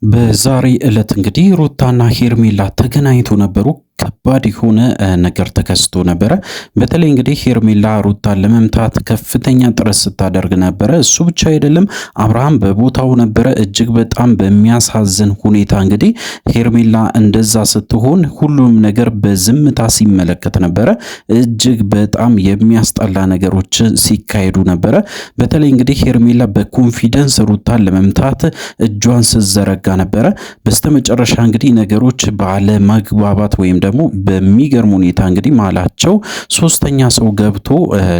በዛሬ ዕለት እንግዲህ ሩታና ሄርሜላ ተገናኝቶ ነበሩ። ከባድ የሆነ ነገር ተከስቶ ነበረ። በተለይ እንግዲህ ሄርሜላ ሩታን ለመምታት ከፍተኛ ጥረት ስታደርግ ነበረ። እሱ ብቻ አይደለም፣ አብርሃም በቦታው ነበረ። እጅግ በጣም በሚያሳዝን ሁኔታ እንግዲህ ሄርሜላ እንደዛ ስትሆን ሁሉም ነገር በዝምታ ሲመለከት ነበረ። እጅግ በጣም የሚያስጠላ ነገሮች ሲካሄዱ ነበረ። በተለይ እንግዲህ ሄርሜላ በኮንፊደንስ ሩታን ለመምታት እጇን ስትዘረጋ ነበረ። በስተመጨረሻ እንግዲህ ነገሮች ባለመግባባት ወይም ደግሞ በሚገርም ሁኔታ እንግዲህ ማላቸው ሶስተኛ ሰው ገብቶ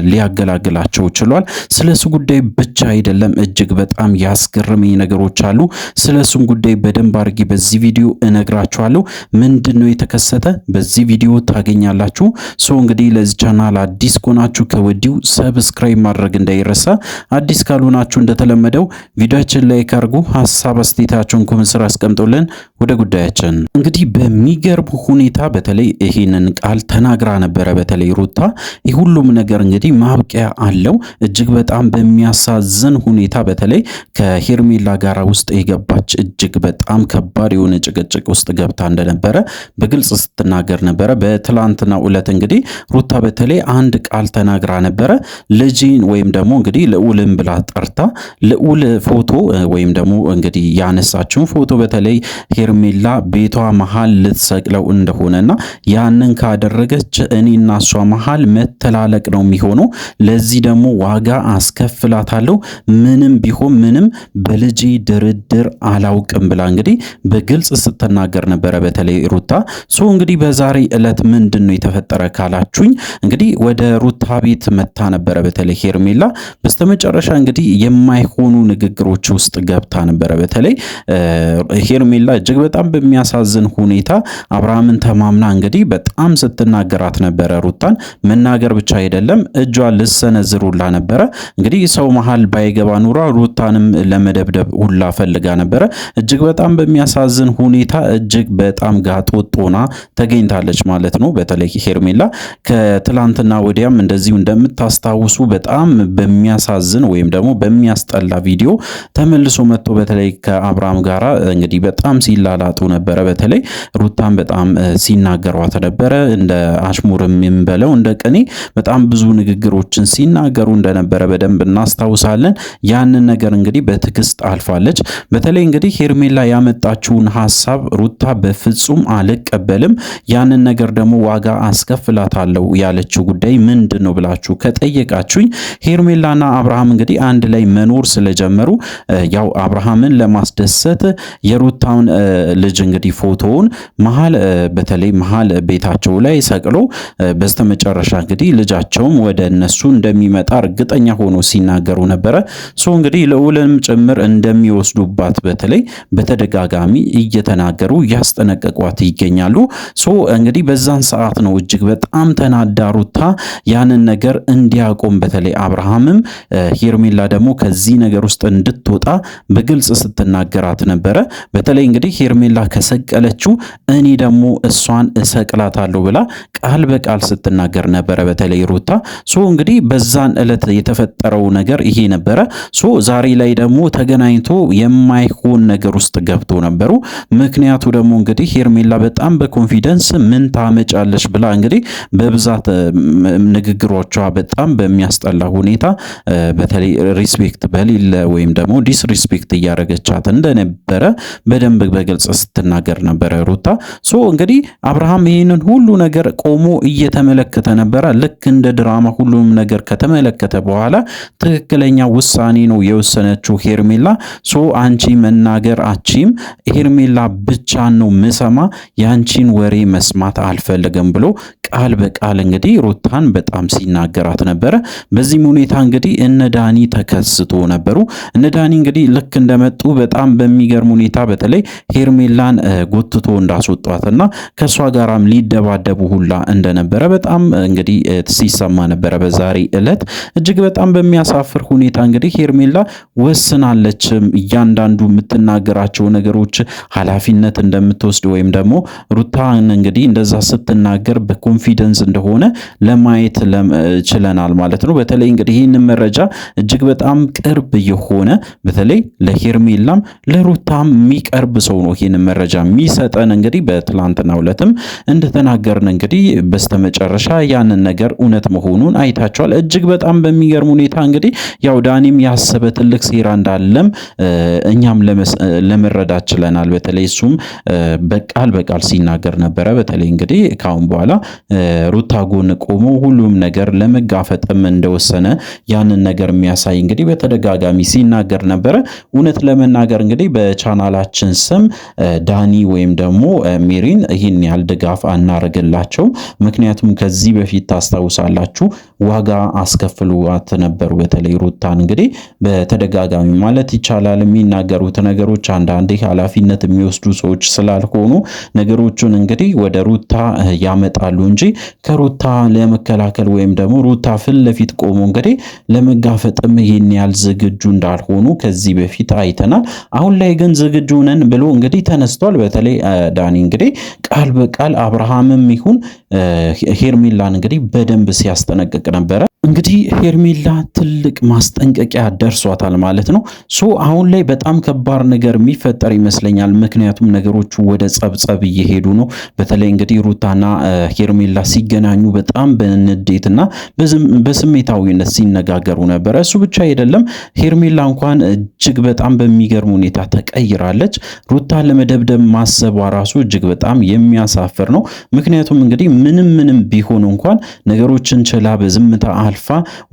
ሊያገላግላቸው ችሏል። ስለሱ ጉዳይ ብቻ አይደለም እጅግ በጣም ያስገረመኝ ነገሮች አሉ። ስለሱም ጉዳይ በደንብ አድርጌ በዚህ ቪዲዮ እነግራችኋለሁ። ምንድነው የተከሰተ በዚህ ቪዲዮ ታገኛላችሁ። እንግዲህ ለዚህ ቻናል አዲስ ከሆናችሁ ከወዲሁ ሰብስክራይብ ማድረግ እንዳይረሳ። አዲስ ካልሆናችሁ እንደተለመደው ቪዲዮአችን ላይክ አድርጉ፣ ሐሳብ አስተያየታችሁን ኮሜንት ስር አስቀምጡልን። ወደ ጉዳያችን እንግዲህ በሚገርም ሁኔታ በተለይ ይሄንን ቃል ተናግራ ነበረ። በተለይ ሩታ ሁሉም ነገር እንግዲህ ማብቂያ አለው። እጅግ በጣም በሚያሳዝን ሁኔታ በተለይ ከሄርሜላ ጋራ ውስጥ የገባች እጅግ በጣም ከባድ የሆነ ጭቅጭቅ ውስጥ ገብታ እንደነበረ በግልጽ ስትናገር ነበረ። በትላንትናው ዕለት እንግዲህ ሩታ በተለይ አንድ ቃል ተናግራ ነበረ። ልጅን ወይም ደግሞ እንግዲህ ልዑልን ብላ ጠርታ ልዑል ፎቶ ወይም ደግሞ እንግዲህ ያነሳችውን ፎቶ በተለይ ሄርሜላ ቤቷ መሃል ልትሰቅለው እንደሆነና ያንን ካደረገች እኔና እሷ መሃል መተላለቅ ነው የሚሆነው። ለዚህ ደግሞ ዋጋ አስከፍላታለሁ። ምንም ቢሆን ምንም በልጄ ድርድር አላውቅም ብላ እንግዲህ በግልጽ ስትናገር ነበረ። በተለይ ሩታ እንግዲህ በዛሬ ዕለት ምንድነው የተፈጠረ ካላችሁኝ እንግዲህ ወደ ሩታ ቤት መታ ነበረ። በተለይ ሄርሜላ በስተመጨረሻ እንግዲህ የማይሆኑ ንግግሮች ውስጥ ገብታ ነበረ። በተለይ ሄርሜላ እጅግ በጣም በሚያሳዝን ሁኔታ አብርሃምን ተማምና እንግዲህ በጣም ስትናገራት ነበረ። ሩታን መናገር ብቻ አይደለም እጇን ልሰነዝሩላ ነበረ። እንግዲህ ሰው መሃል ባይገባ ኑሯ ሩታንም ለመደብደብ ሁላ ፈልጋ ነበረ። እጅግ በጣም በሚያሳዝን ሁኔታ እጅግ በጣም ጋጦጦና ተገኝታለች ማለት ነው። በተለይ ሄርሜላ ከትላንትና ወዲያም እንደዚሁ እንደምታስታውሱ በጣም በሚያሳዝን ወይም ደግሞ በሚያስጠላ ቪዲዮ ተመልሶ መጥቶ በተለይ ከአብርሃም ጋራ እንግዲህ በጣም ሲላላጡ ነበረ። በተለይ ሩታን በጣም ሲናገሯት ነበረ። እንደ አሽሙርም የሚበለው እንደ ቅኔ በጣም ብዙ ንግግሮችን ሲናገሩ እንደነበረ በደንብ እናስታውሳለን። ያንን ነገር እንግዲህ በትዕግስት አልፋለች። በተለይ እንግዲህ ሄርሜላ ያመጣችውን ሐሳብ ሩታ በፍጹም አልቀበልም፣ ያንን ነገር ደግሞ ዋጋ አስከፍላታለሁ ያለችው ጉዳይ ምንድነው ብላችሁ ከጠየቃችሁኝ ሄርሜላና አብርሃም እንግዲህ አንድ ላይ መኖር ስለጀመሩ ያው አብርሃምን ለማስደሰት የሩታውን ልጅ እንግዲህ ፎቶውን በተለይ መሃል ቤታቸው ላይ ሰቅሎ በስተመጨረሻ እንግዲህ ልጃቸውም ወደ እነሱ እንደሚመጣ እርግጠኛ ሆኖ ሲናገሩ ነበረ። እንግዲህ ልዑልንም ጭምር እንደሚወስዱባት በተለይ በተደጋጋሚ እየተናገሩ እያስጠነቀቋት ይገኛሉ። እንግዲህ በዛን ሰዓት ነው እጅግ በጣም ተናዳ ሩታ ያንን ነገር እንዲያቆም በተለይ አብርሃምም ሄርሜላ ደግሞ ከዚህ ነገር ውስጥ እንድትወጣ በግልጽ ስትናገራት ነበረ። በተለይ እንግዲህ ሄርሜላ ከሰቀለችው እኔ ደግሞ እሷን እሰቅላታለሁ ብላ ቃል በቃል ስትናገር ነበረ። በተለይ ሩታ እንግዲህ በዛን ዕለት የተፈጠረው ነገር ይሄ ነበረ። ዛሬ ላይ ደግሞ ተገናኝቶ የማይሆን ነገር ውስጥ ገብቶ ነበሩ። ምክንያቱ ደግሞ እንግዲህ ሄርሜላ በጣም በኮንፊደንስ ምን ታመጫለሽ ብላ እንግዲህ በብዛት ንግግሮቿ በጣም በሚያስጠላ ሁኔታ በተለይ ሪስፔክት በሌለ ወይም ደግሞ ዲስሪስፔክት እያደረገቻት እንደነበረ በደንብ በግልጽ ስትናገር ነበረ ሩታ። እንግዲህ አብርሃም ይህንን ሁሉ ነገር ቆሞ እየተመለከተ ነበረ። ልክ እንደ ድራማ ሁሉም ነገር ከተመለከተ በኋላ ትክክለኛ ውሳኔ ነው የወሰነችው ሄርሜላ። አንቺ መናገር አቺም ሄርሜላ ብቻ ነው ምሰማ፣ ያንቺን ወሬ መስማት አልፈልግም ብሎ ቃል በቃል እንግዲህ ሩታን በጣም ሲናገራት ነበረ። በዚህም ሁኔታ እንግዲህ እነ ዳኒ ተከስቶ ነበሩ። እነ ዳኒ እንግዲህ ልክ እንደመጡ በጣም በሚገርም ሁኔታ በተለይ ሄርሜላን ጎትቶ እንዳስወጧትና ከሷ ጋራም ሊደባደቡ ሁላ እንደነበረ በጣም እንግዲህ ሲሰማ ነበረ። በዛሬ ዕለት እጅግ በጣም በሚያሳፍር ሁኔታ እንግዲህ ሄርሜላ ወስናለች። እያንዳንዱ የምትናገራቸው ነገሮች ኃላፊነት እንደምትወስድ ወይም ደግሞ ሩታን እንግዲህ እንደዛ ስትናገር በኮንፊደንስ እንደሆነ ለማየት ችለናል ማለት ነው። በተለይ እንግዲህ ይህንን መረጃ እጅግ በጣም ቅርብ የሆነ በተለይ ለሄርሜላም ለሩታም የሚቀርብ ሰው ነው ይህንን መረጃ የሚሰጠን። እንግዲህ በትላንትናው ዕለትም እንደተናገርን እንግዲህ በስተመጨረሻ ያንን ነገር እውነት መሆኑን አይታቸዋል። እጅግ በጣም በሚገርም ሁኔታ እንግዲህ ያው ዳኒም ያሰበ ትልቅ ሴራ እንዳለም እኛም ለመረዳት ችለናል። በተለይ እሱም በቃል ሲናገር ነበረ። በተለይ እንግዲህ ካሁን በኋላ ሩታ ጎን ቆሞ ሁሉም ነገር ለመጋፈጥም እንደወሰነ ያንን ነገር የሚያሳይ እንግዲህ በተደጋጋሚ ሲናገር ነበረ። እውነት ለመናገር እንግዲህ በቻናላችን ስም ዳኒ ወይም ደግሞ ሜሪን ይህን ያህል ድጋፍ አናረግላቸው። ምክንያቱም ከዚህ በፊት ታስታውሳላችሁ ዋጋ አስከፍሏት ነበሩ። በተለይ ሩታን እንግዲህ በተደጋጋሚ ማለት ይቻላል የሚናገሩት ነገሮች አንዳንዴ ኃላፊነት የሚወስዱ ሰዎች ስላልሆኑ ነገሮቹን እንግዲህ ወደ ሩታ ያመጣሉ እንጂ ከሩታ ለመከላከል ወይም ደግሞ ሩታ ፊት ለፊት ቆሞ እንግዲህ ለመጋፈጥም ይህን ያህል ዝግጁ እንዳልሆኑ ከዚህ በፊት አይተናል። አሁን ላይ ግን ዝግጁ ነን ብሎ እንግዲህ ተነስቷል። በተለይ ዳኒ እንግዲህ ቃል በቃል አብርሃምም ይሁን ሄርሜላን እንግዲህ በደንብ ሲያስጠነቅቅ ነበረ። እንግዲህ ሄርሜላ ትልቅ ማስጠንቀቂያ ደርሷታል ማለት ነው። አሁን ላይ በጣም ከባድ ነገር የሚፈጠር ይመስለኛል። ምክንያቱም ነገሮቹ ወደ ጸብጸብ እየሄዱ ነው። በተለይ እንግዲህ ሩታና ሄርሜላ ሲገናኙ በጣም በንዴትና በስሜታዊነት ሲነጋገሩ ነበረ። እሱ ብቻ አይደለም፣ ሄርሜላ እንኳን እጅግ በጣም በሚገርም ሁኔታ ተቀይራለች። ሩታን ለመደብደብ ማሰቧ ራሱ እጅግ በጣም የሚያሳፍር ነው። ምክንያቱም እንግዲህ ምንም ቢሆን እንኳን ነገሮችን ችላ በዝምታ አልፋ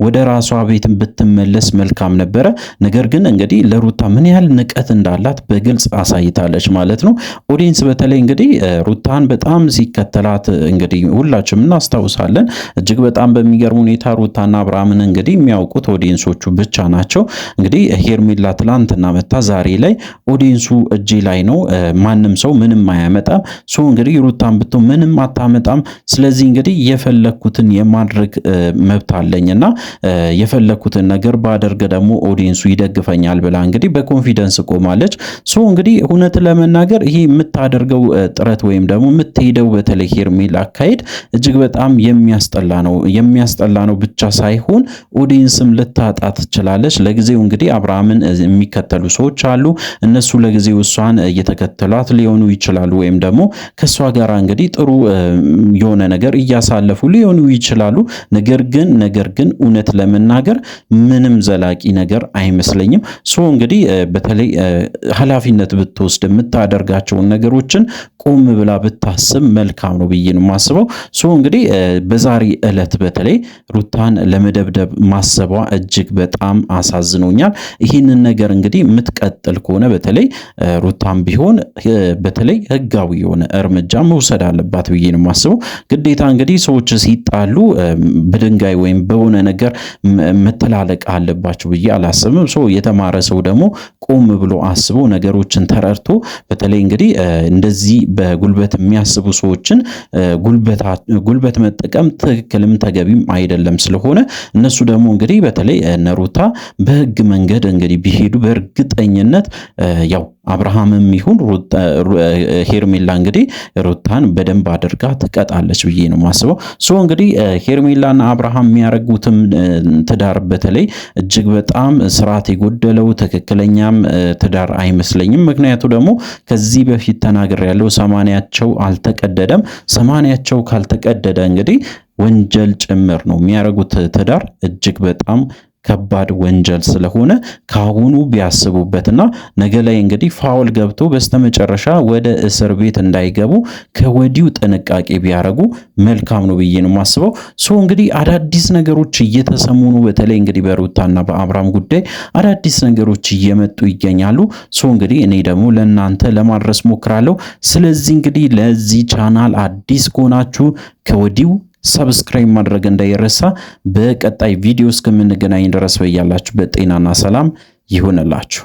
ወደ ራሷ ቤት ብትመለስ መልካም ነበረ። ነገር ግን እንግዲህ ለሩታ ምን ያህል ንቀት እንዳላት በግልጽ አሳይታለች ማለት ነው። ኦዲየንስ በተለይ እንግዲህ ሩታን በጣም ሲከተላት እንግዲህ ሁላችንም እናስታውሳለን። እጅግ በጣም በሚገርም ሁኔታ ሩታና አብርሃምን እንግዲህ የሚያውቁት ኦዲየንሶቹ ብቻ ናቸው። እንግዲህ ሄርሜላ ትላንትና መታ ዛሬ ላይ ኦዲየንሱ እጅ ላይ ነው። ማንም ሰው ምንም አያመጣም። እንግዲህ ሩታን ብቶ ምንም አታመጣም። ስለዚህ እንግዲህ የፈለኩትን የማድረግ መብት አለኝና የፈለኩትን ነገር ባደርግ ደግሞ ኦዲየንሱ ይደግፈኛል ብላ እንግዲህ በኮንፊደንስ ቆማለች። እንግዲህ እውነት ለመናገር ይሄ የምታደርገው ጥረት ወይም ደግሞ የምትሄደው በተለይ ሄርሜላ አካሄድ እጅግ በጣም የሚያስጠላ ነው ብቻ ሳይሆን ኦዲየንስም ልታጣ ትችላለች። ለጊዜው እንግዲህ አብርሃምን የሚከተሉ ሰዎች አሉ። እነሱ ለጊዜው እሷን እየተከተሏት ሊሆኑ ይችላሉ፣ ወይም ደግሞ ከሷ ጋር እንግዲህ ጥሩ የሆነ ነገር እያሳለፉ ሊሆኑ ይችላሉ። ነገር ግን እውነት ለመናገር ምንም ዘላቂ ነገር አይመስለኝም። እንግዲህ በተለይ ኃላፊነት ብትወስድ የምታደርጋቸውን ነገሮችን ቆም ብላ ብታስብ መልካም ነው ብዬ ነው የማስበው። እንግዲህ በዛሬ ዕለት በተለይ ሩታን ለመደብደብ ማሰቧ እጅግ በጣም አሳዝኖኛል። ይህንን ነገር እንግዲህ የምትቀጥል ከሆነ በተለይ ሩታን ቢሆን በተለይ ህጋዊ የሆነ እርምጃ መውሰድ አለባት ብዬ ነው የማስበው። ግዴታ እንግዲህ ሰዎች ሲጣሉ በድንጋይ ወይም በሆነ ነገር መተላለቅ አለባቸው ብዬ አላስብም። የተማረ ሰው ደግሞ ቆም ብሎ አስቦ ነገሮችን ተረድቶ በተለይ እንግዲህ እንደዚህ በጉልበት የሚያስቡ ሰዎችን ጉልበት መጠቀም ትክክልም ተገቢም አይደለም። ስለሆነ እነሱ ደግሞ እንግዲህ በተለይ ሩታ በህግ መንገድ እንግዲህ ቢሄዱ በእርግጠኝነት ያው አብርሃምም ይሁን ሄርሜላ እንግዲህ ሩታን በደንብ አድርጋ ትቀጣለች ብዬ ነው የማስበው። እንግዲህ ሄርሜላና አብርሃም የሚያደርጉትም ትዳር በተለይ እጅግ በጣም ስርዓት የጎደለው ትክክለኛም ትዳር አይመስለኝም። ምክንያቱ ደግሞ ከዚህ በፊት ተናግሬያለሁ፣ ሰማንያቸው አልተቀደደም። ሰማንያቸው ካልተቀደደ እንግዲህ ወንጀል ጭምር ነው የሚያደርጉት። ትዳር እጅግ በጣም ከባድ ወንጀል ስለሆነ ካሁኑ ቢያስቡበትና ነገ ላይ እንግዲህ ፋውል ገብቶ በስተመጨረሻ ወደ እስር ቤት እንዳይገቡ ከወዲሁ ጥንቃቄ ቢያደርጉ መልካም ነው ብዬ ነው የማስበው። እንግዲህ አዳዲስ ነገሮች እየተሰሙ ነው። በተለይ እንግዲህ በሩታና በአብርሃም ጉዳይ አዳዲስ ነገሮች እየመጡ ይገኛሉ። እንግዲህ እኔ ደግሞ ለእናንተ ለማድረስ ሞክራለሁ። ስለዚህ እንግዲህ ለዚህ ቻናል አዲስ ከሆናችሁ ከወዲሁ ሰብስክራይብ ማድረግ እንዳይረሳ። በቀጣይ ቪዲዮ እስከምንገናኝ ድረስ በያላችሁበት ጤናና ሰላም ይሁንላችሁ።